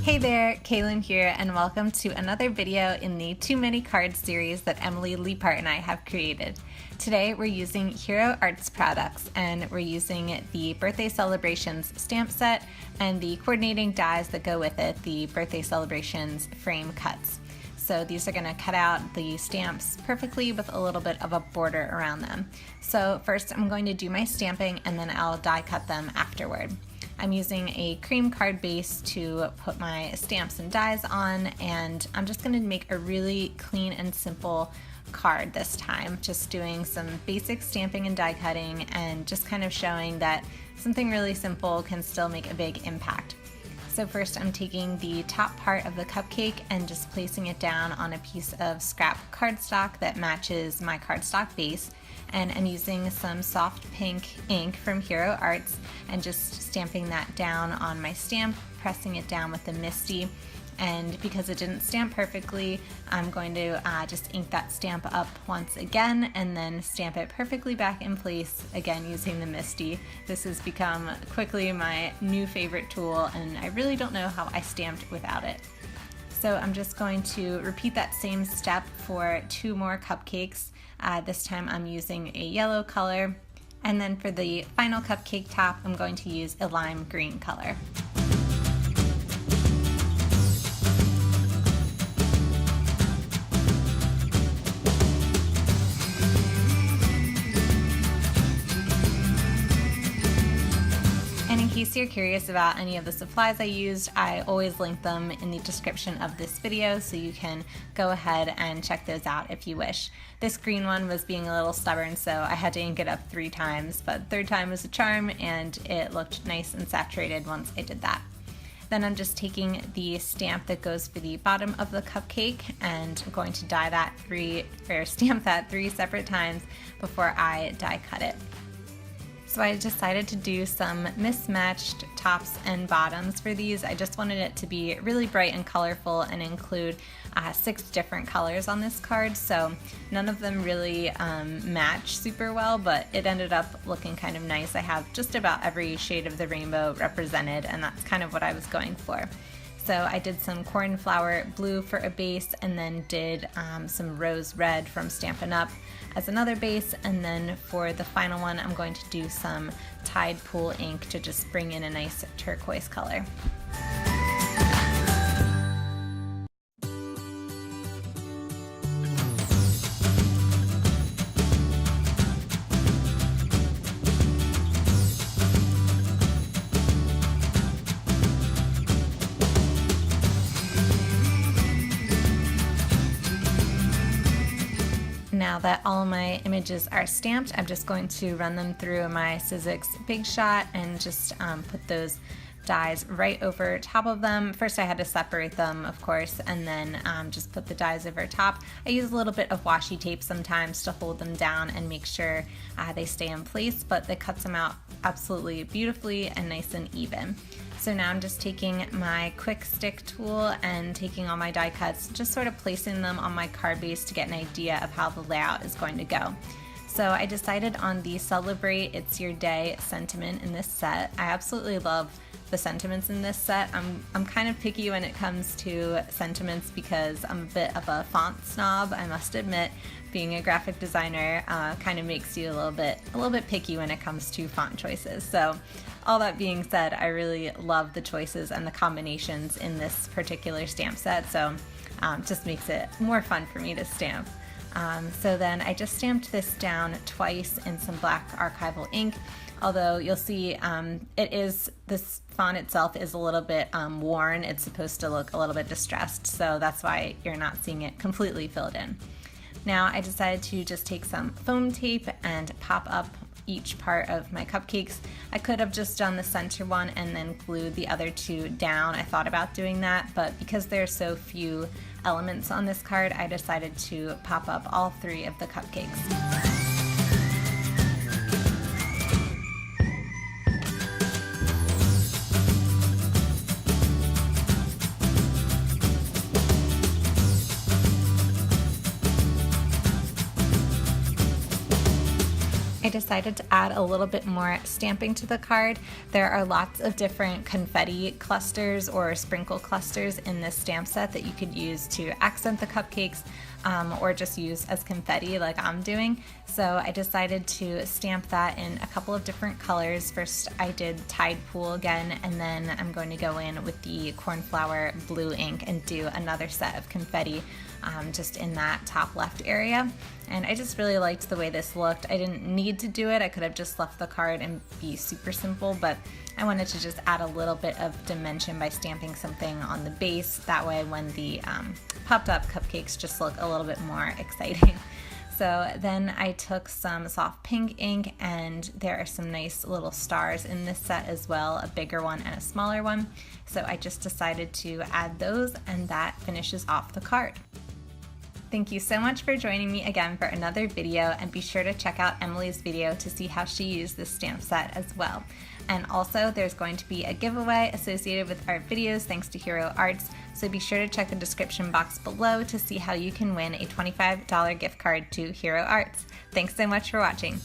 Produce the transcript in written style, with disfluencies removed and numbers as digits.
Hey there, Kalyn here, and welcome to another video in the Too Many Cards series that Emily Leapart and I have created. Today we're using Hero Arts products, and we're using the Birthday Celebrations stamp set and the coordinating dies that go with it, the Birthday Celebrations frame cuts. So these are going to cut out the stamps perfectly with a little bit of a border around them. So first I'm going to do my stamping and then I'll die cut them afterward. I'm using a cream card base to put my stamps and dies on, and I'm just going to make a really clean and simple card this time, just doing some basic stamping and die cutting and just kind of showing that something really simple can still make a big impact. So first I'm taking the top part of the cupcake and just placing it down on a piece of scrap cardstock that matches my cardstock base, and I'm using some soft pink ink from Hero Arts and just stamping that down on my stamp, pressing it down with the Misty. And because it didn't stamp perfectly, I'm going to just ink that stamp up once again and then stamp it perfectly back in place, again using the Misty. This has become quickly my new favorite tool, and I really don't know how I stamped without it. So I'm just going to repeat that same step for two more cupcakes. This time I'm using a yellow color, and then for the final cupcake top I'm going to use a lime green color. And in case you're curious about any of the supplies I used, I always link them in the description of this video, so you can go ahead and check those out if you wish. This green one was being a little stubborn, so I had to ink it up 3 times, but third time was a charm and it looked nice and saturated once I did that. Then I'm just taking the stamp that goes for the bottom of the cupcake and I'm going to stamp that 3 separate times before I die cut it. So I decided to do some mismatched tops and bottoms for these. I just wanted it to be really bright and colorful and include 6 different colors on this card, so none of them really match super well, but it ended up looking kind of nice. I have just about every shade of the rainbow represented, and that's kind of what I was going for. So I did some cornflower blue for a base, and then did some rose red from Stampin' Up! As another base, and then for the final one I'm going to do some Tide Pool ink to just bring in a nice turquoise color. Now that all my images are stamped, I'm just going to run them through my Sizzix Big Shot and just put those dies right over top of them. First I had to separate them, of course, and then just put the dies over top. I use a little bit of washi tape sometimes to hold them down and make sure they stay in place, but it cuts them out absolutely beautifully and nice and even. So now I'm just taking my QUICKSTIK tool and taking all my die cuts, just sort of placing them on my card base to get an idea of how the layout is going to go. So I decided on the Celebrate It's Your Day sentiment in this set. I absolutely love the sentiments in this set. I'm kind of picky when it comes to sentiments because I'm a bit of a font snob, I must admit. Being a graphic designer kind of makes you a little bit picky when it comes to font choices. So all that being said, I really love the choices and the combinations in this particular stamp set, so just makes it more fun for me to stamp. So then I just stamped this down twice in some black archival ink, although you'll see this font itself is a little bit worn. It's supposed to look a little bit distressed, so that's why you're not seeing it completely filled in. Now I decided to just take some foam tape and pop up each part of my cupcakes. I could have just done the center one and then glued the other 2 down. I thought about doing that, but because there's so few elements on this card, I decided to pop up all 3 of the cupcakes. I decided to add a little bit more stamping to the card. There are lots of different confetti clusters or sprinkle clusters in this stamp set that you could use to accent the cupcakes or just use as confetti like I'm doing. So I decided to stamp that in a couple of different colors. First I did Tide Pool again, and then I'm going to go in with the Cornflower blue ink and do another set of confetti just in that top left area. And I just really liked the way this looked. I didn't need to do it. I could have just left the card and be super simple, but I wanted to just add a little bit of dimension by stamping something on the base. That way when the popped up cupcakes just look a little bit more exciting. So then I took some soft pink ink, and there are some nice little stars in this set as well, a bigger one and a smaller one. So I just decided to add those, and that finishes off the card. Thank you so much for joining me again for another video, and be sure to check out Emily's video to see how she used this stamp set as well. And also there's going to be a giveaway associated with our videos thanks to Hero Arts, so be sure to check the description box below to see how you can win a $25 gift card to Hero Arts. Thanks so much for watching.